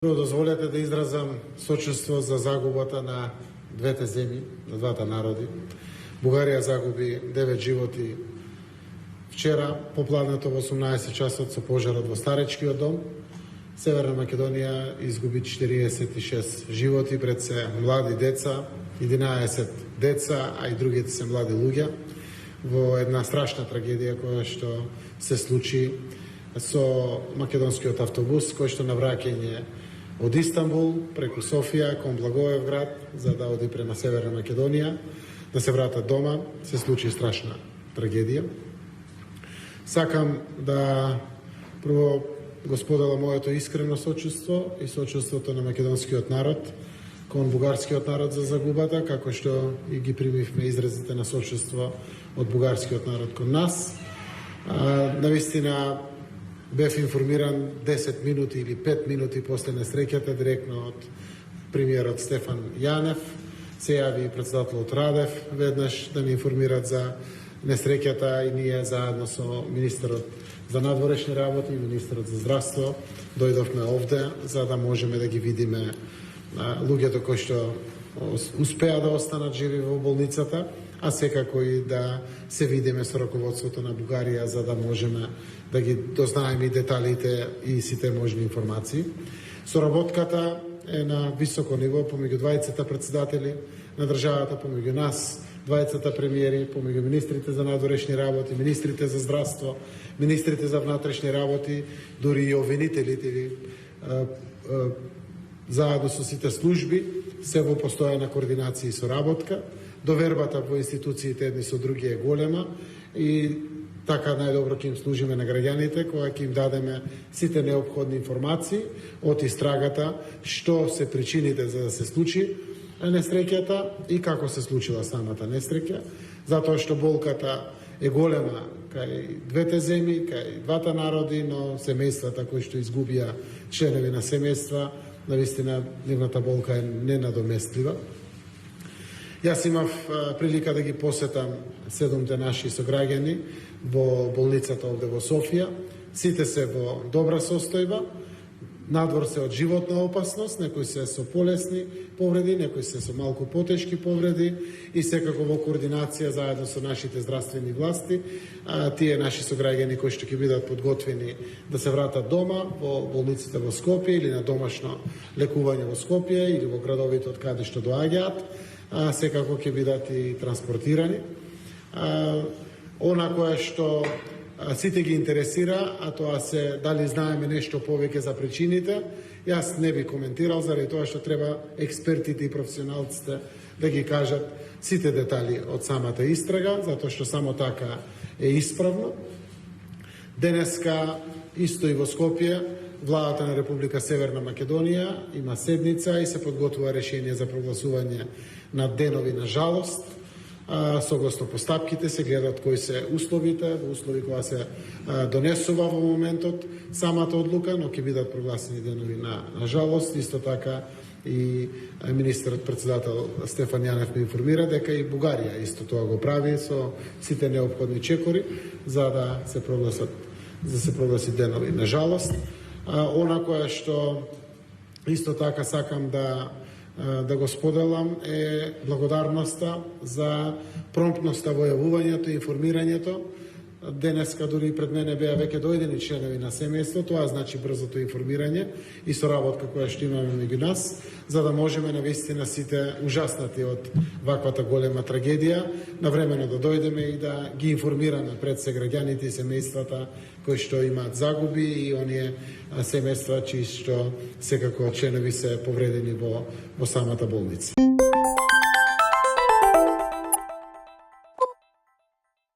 Дозволете да изразам сочувство за загубата на двете земји, на двата народи. Бугарија загуби 9 животи вчера, попладнато во 18 часот со пожарот во Старечкиот дом. Северна Македонија изгуби 46 животи, пред се млади деца, 11 деца, а и другите се млади луѓе, во една страшна трагедија која што се случи со македонскиот автобус, кој што на враќање од Истанбул преку Софија кон Благоевград за да оди према Северна Македонија, да се вратат дома, се случи страшна трагедија. Сакам да прво го споделам моето искрено сочувство и сочувството на македонскиот народ кон бугарскиот народ за загубата, како што и ги примивме изразите на сочувство од бугарскиот народ кон нас. Навистина бев информиран 10 минути или 5 минути после несреќата директно од премиерот Стефан Јанев. Се јави председателот Радев веднаш да ми информират за несреќата и ние заедно со министерот за надворешни работи и министерот за здравство дојдовме овде за да можеме да ги видиме луѓето кои што успеа да останат живи во болницата, а секако и да се видиме со раководството на Бугарија за да можеме да ги дознаеме и деталите и сите можни информации. Соработката е на високо ниво помеѓу двајцата председатели на државата, помеѓу нас, двајцата премиери, помеѓу министрите за надворешни работи, министрите за здравство, министрите за внатрешни работи, дури и обвинителите заедно со сите служби, се во постојана координација и соработка. Довербата во институциите едни со други е голема и така најдобро ќе им служиме на граѓаните, кога ќе им дадеме сите неопходни информации од истрагата, што се причините за да се случи несреќата и како се случила самата несреќа, затоа што болката е голема кај двете земји, кај двата народи, но семејствата кои што изгубија членови на семејства, навистина нивната болка е ненадоместлива. Јас имав прилика да ги посетам 7 наши сограѓани во болницата овде во Софија. Сите се во добра состојба, надвор се од животна опасност, некои се со полесни повреди, некои се со малку потешки повреди и секако во координација заедно со нашите здравствени власти, тие наши сограѓани кои што ќе бидат подготвени да се вратат дома во болниците во Скопје или на домашно лекување во Скопје или во градовите од каде што доаѓаат, секако ќе бидат и транспортирани. Она кое што сите ги интересира, а тоа се дали знаеме нешто повеќе за причините, јас не би коментирал заради тоа што треба експертите и професионалците да ги кажат сите детали од самата истрага, затоа што само така е исправно. Денеска исто и во Скопје владата на Република Северна Македонија има седница и се подготвува решение за прогласување на денови на жалост. Согласно постапките се гледат кои се условите, во услови која се донесува во моментот самата одлука, но ќе бидат прогласени денови на жалост. Исто така и министерот председател Стефан Јанев ме информира дека и Бугарија исто тоа го прави со сите неопходни чекори за да се прогласи денови на жалост. Она кое што исто така сакам да го споделам е благодарноста за промптноста во јавувањето и информирањето. Денеска дури пред мене беа веќе дојдени членови на семејство, тоа значи брзото информирање и соработка која што имаме меѓу нас, за да можеме навистина сите ужаснати од ваквата голема трагедија, навремено да дојдеме и да ги информираме пред се граѓаните и семејствата кои што имаат загуби и оние семејства чии што секако членови се повредени во самата болница.